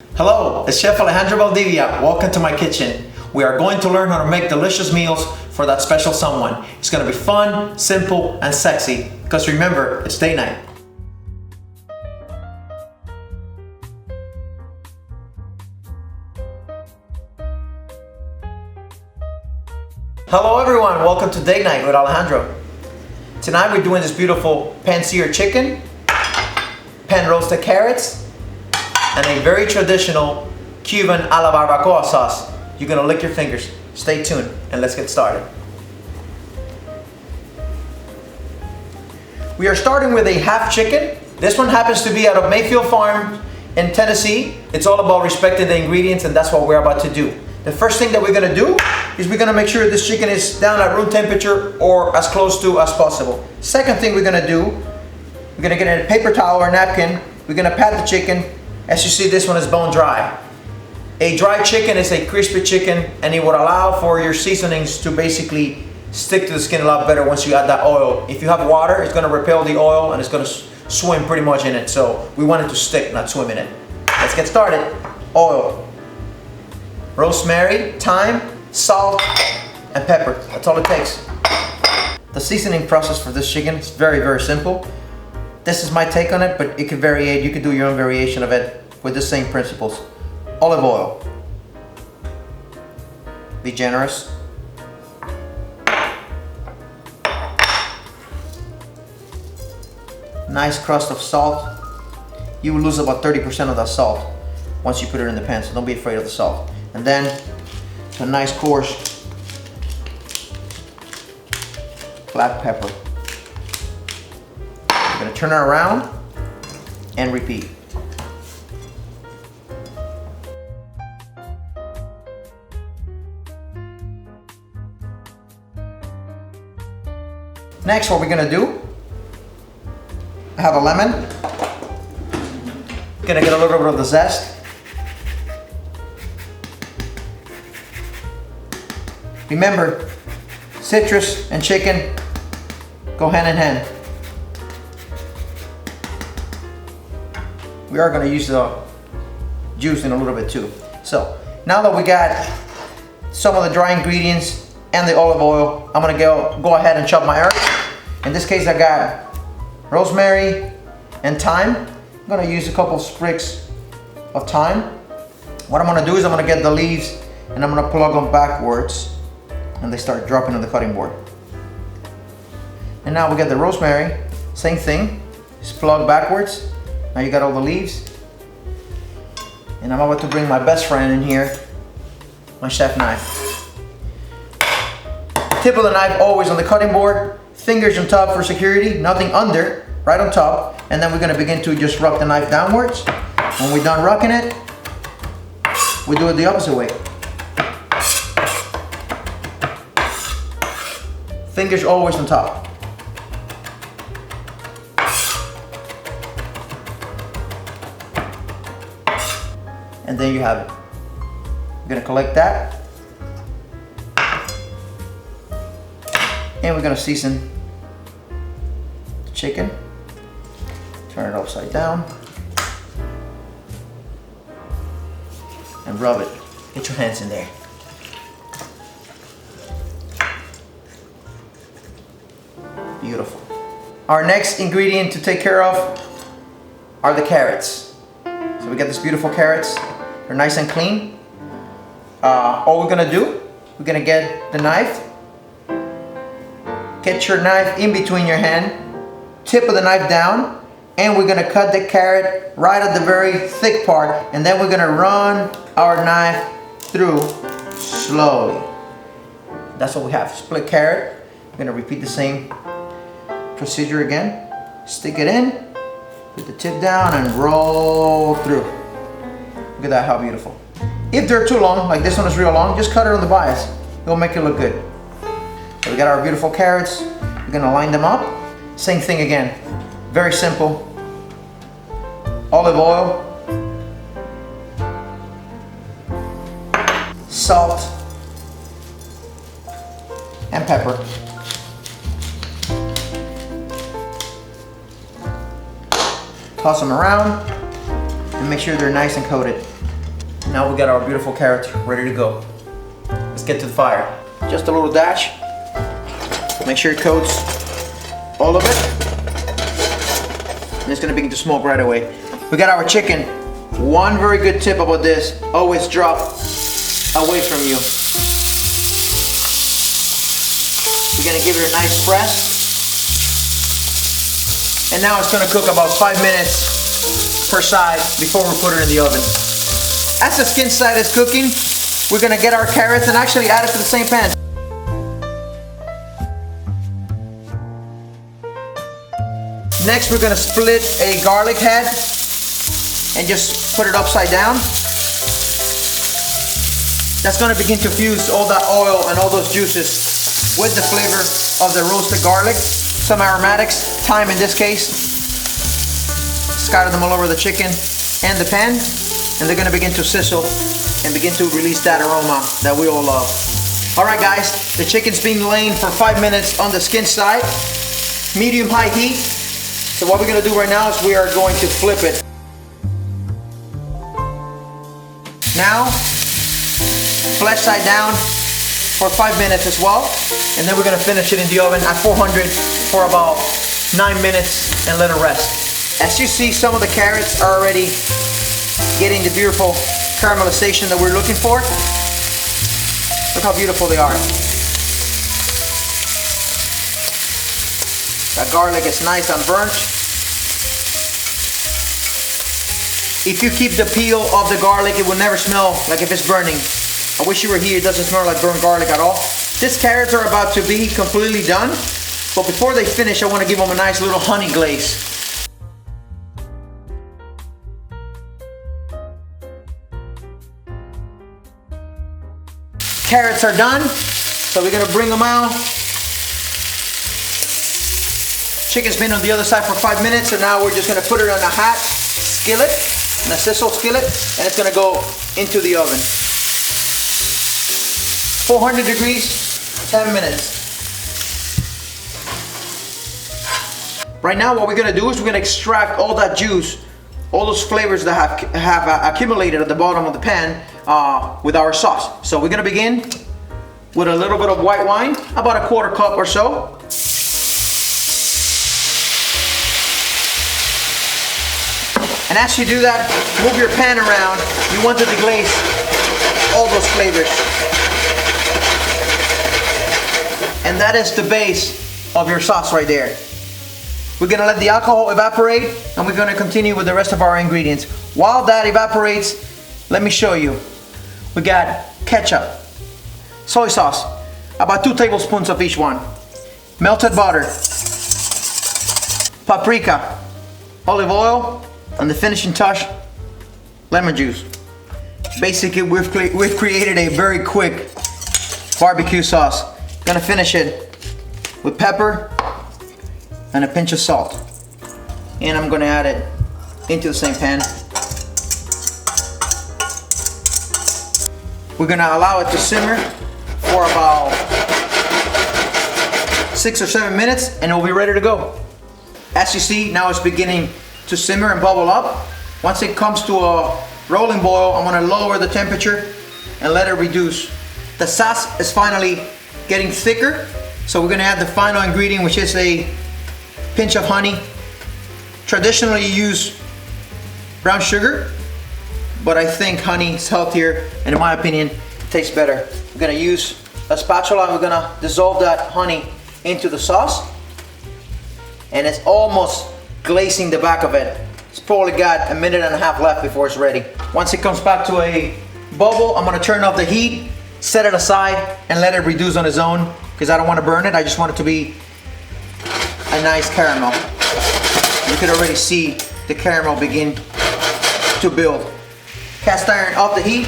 Hello, it's Chef Alejandro Valdivia. Welcome to my kitchen. We are going to learn how to make delicious meals for that special someone. It's going to be fun, simple, and sexy. Because remember, it's date night. Hello everyone, welcome to date night with Alejandro. Tonight we're doing this beautiful pan-seared chicken, pan-roasted carrots, and a very traditional Cuban a la barbacoa sauce. You're gonna lick your fingers. Stay tuned and let's get started. We are starting with a half chicken. This one happens to be out of Mayfield Farm in Tennessee. It's all about respecting the ingredients, and that's what we're about to do. The first thing that we're gonna do is we're gonna make sure this chicken is down at room temperature or as close to as possible. Second thing we're gonna do, we're gonna get a paper towel or napkin. We're gonna pat the chicken. As you see, this one is bone dry. A dry chicken is a crispy chicken, and it would allow for your seasonings to basically stick to the skin a lot better once you add that oil. If you have water, it's gonna repel the oil and it's gonna swim pretty much in it. So we want it to stick, not swim in it. Let's get started. Oil, rosemary, thyme, salt, and pepper. That's all it takes. The seasoning process for this chicken is very, very simple. This is my take on it, but it could vary. You could do your own variation of it with the same principles. Olive oil. Be generous. Nice crust of salt. You will lose about 30% of that salt once you put it in the pan, so don't be afraid of the salt. And then a nice coarse black pepper. You're gonna turn it around and repeat. Next, what we're gonna do, I have a lemon. Gonna get a little bit of the zest. Remember, citrus and chicken go hand in hand. We are going to use the juice in a little bit too. So now that we got some of the dry ingredients and the olive oil, I'm going to go ahead and chop my herbs. In this case, I got rosemary and thyme. I'm going to use a couple sprigs of thyme. What I'm going to do is I'm going to get the leaves and I'm going to plug them backwards, and they start dropping on the cutting board. And now we get the rosemary, same thing, just plug backwards. Now you got all the leaves. And I'm about to bring my best friend in here, my chef knife. Tip of the knife always on the cutting board, fingers on top for security, nothing under, right on top. And then we're gonna begin to just rock the knife downwards. When we're done rocking it, we do it the opposite way. Fingers always on top. And there you have it. We're gonna collect that. And we're gonna season the chicken. Turn it upside down. And rub it. Get your hands in there. Beautiful. Our next ingredient to take care of are the carrots. So we got these beautiful carrots. They're nice and clean. All we're gonna do, we're gonna get the knife. Get your knife in between your hand, tip of the knife down, and we're gonna cut the carrot right at the very thick part, and then we're gonna run our knife through slowly. That's what we have, split carrot. We're gonna repeat the same procedure again. Stick it in, put the tip down, and roll through. Look at that, how beautiful. If they're too long, like this one is real long, just cut it on the bias. It'll make it look good. So we got our beautiful carrots. We're gonna line them up. Same thing again, very simple. Olive oil, salt, and pepper. Toss them around and make sure they're nice and coated. Now we got our beautiful carrots ready to go. Let's get to the fire. Just a little dash. Make sure it coats all of it. And it's gonna begin to smoke right away. We got our chicken. One very good tip about this, always drop away from you. We're gonna give it a nice press. And now it's gonna cook about 5 minutes per side before we put it in the oven. As the skin side is cooking, we're gonna get our carrots and actually add it to the same pan. Next, we're gonna split a garlic head and just put it upside down. That's gonna begin to fuse all that oil and all those juices with the flavor of the roasted garlic. Some aromatics, thyme in this case. Scatter them all over the chicken and the pan, and they're gonna begin to sizzle and begin to release that aroma that we all love. All right, guys, the chicken's been laying for 5 minutes on the skin side, medium-high heat. So what we're gonna do right now is we are going to flip it. Now, flesh side down for 5 minutes as well. And then we're gonna finish it in the oven at 400 for about 9 minutes and let it rest. As you see, some of the carrots are already getting the beautiful caramelization that we're looking for. Look how beautiful they are. That garlic is nice and burnt. If you keep the peel of the garlic, it will never smell like if it's burning. I wish you were here, it doesn't smell like burnt garlic at all. These carrots are about to be completely done, but before they finish, I want to give them a nice little honey glaze. Carrots are done, so we're gonna bring them out. Chicken's been on the other side for 5 minutes, and now we're just gonna put it on a hot skillet, in a sisal skillet, and it's gonna go into the oven. 400 degrees, 10 minutes. Right now, what we're gonna do is we're gonna extract all that juice, all those flavors that have accumulated at the bottom of the pan with our sauce. So we're gonna begin with a little bit of white wine, about a 1/4 cup or so. And as you do that, move your pan around. You want to deglaze all those flavors. And that is the base of your sauce right there. We're gonna let the alcohol evaporate, and we're gonna continue with the rest of our ingredients. While that evaporates, let me show you. We got ketchup, soy sauce, about 2 tablespoons of each one, melted butter, paprika, olive oil, and the finishing touch, lemon juice. Basically, we've created a very quick barbecue sauce. Gonna finish it with pepper and a pinch of salt. And I'm gonna add it into the same pan. We're gonna allow it to simmer for about 6 or 7 minutes, and it'll be ready to go. As you see, now it's beginning to simmer and bubble up. Once it comes to a rolling boil, I'm gonna lower the temperature and let it reduce. The sauce is finally getting thicker, so we're gonna add the final ingredient, which is a pinch of honey. Traditionally you use brown sugar, but I think honey is healthier, and in my opinion, it tastes better. We're gonna use a spatula, and we're gonna dissolve that honey into the sauce, and it's almost glazing the back of it. It's probably got a 1.5 minutes left before it's ready. Once it comes back to a bubble, I'm gonna turn off the heat, set it aside, and let it reduce on its own, because I don't want to burn it. I just want it to be a nice caramel. You can already see the caramel begin to build. Cast iron off the heat,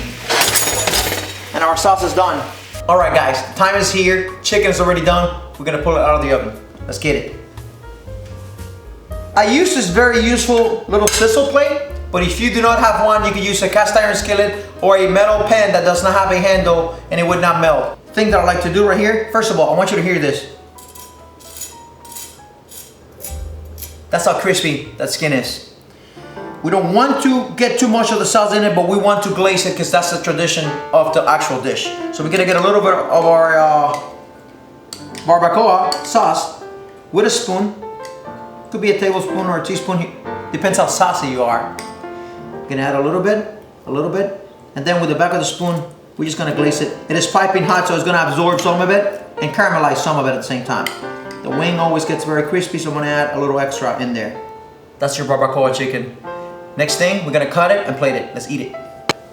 and our sauce is done. All right, guys, time is here. Chicken is already done. We're gonna pull it out of the oven. Let's get it. I use this very useful little sisal plate, but if you do not have one, you can use a cast iron skillet or a metal pan that does not have a handle and it would not melt. Thing that I like to do right here, first of all, I want you to hear this. That's how crispy that skin is. We don't want to get too much of the sauce in it, but we want to glaze it because that's the tradition of the actual dish. So we're gonna get a little bit of our barbacoa sauce with a spoon. Could be a tablespoon or a teaspoon, depends how saucy you are. Gonna add a little bit, and then with the back of the spoon, we're just gonna glaze it. It is piping hot, so it's gonna absorb some of it and caramelize some of it at the same time. The wing always gets very crispy, so I'm gonna add a little extra in there. That's your barbacoa chicken. Next thing, we're gonna cut it and plate it. Let's eat it.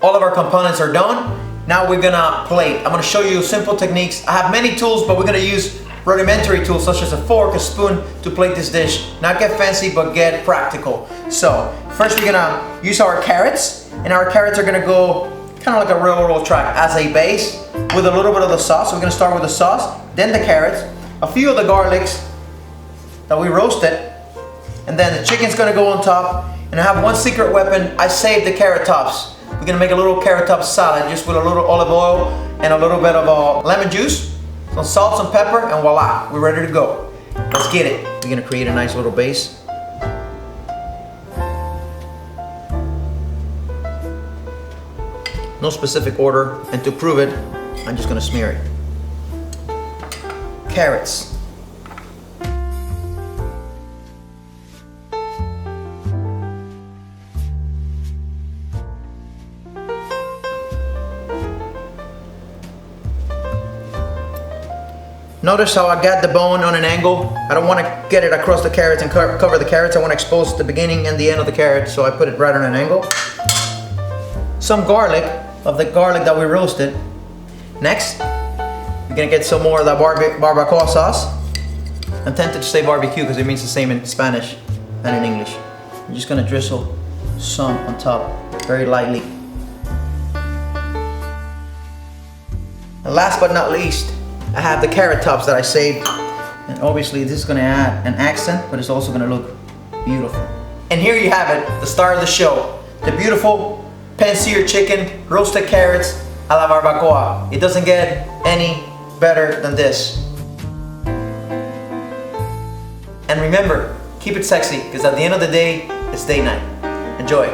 All of our components are done. Now we're gonna plate. I'm gonna show you simple techniques. I have many tools, but we're gonna use rudimentary tools such as a fork, a spoon to plate this dish. Not get fancy, but get practical. So, first we're gonna use our carrots, and our carrots are gonna go kind of like a railroad track as a base with a little bit of the sauce. So we're gonna start with the sauce, then the carrots, a few of the garlics that we roasted, and then the chicken's gonna go on top. And I have one secret weapon. I saved the carrot tops. We're gonna make a little carrot top salad just with a little olive oil and a little bit of lemon juice, some salt, some pepper, and voila, we're ready to go. Let's get it. We're gonna create a nice little base. No specific order, and to prove it, I'm just gonna smear it. Carrots. Notice how I got the bone on an angle. I don't want to get it across the carrots and cover the carrots. I want to expose the beginning and the end of the carrot, so I put it right on an angle. Some garlic, of the garlic that we roasted. Next, we're gonna get some more of that barbacoa sauce. I'm tempted to say barbecue because it means the same in Spanish and in English. I'm just gonna drizzle some on top, very lightly. And last but not least, I have the carrot tops that I saved. And obviously this is gonna add an accent, but it's also gonna look beautiful. And here you have it, the star of the show. The beautiful pan-seared chicken, roasted carrots, a la barbacoa. It doesn't get any better than this. And remember, keep it sexy, because at the end of the day, it's date night. Enjoy.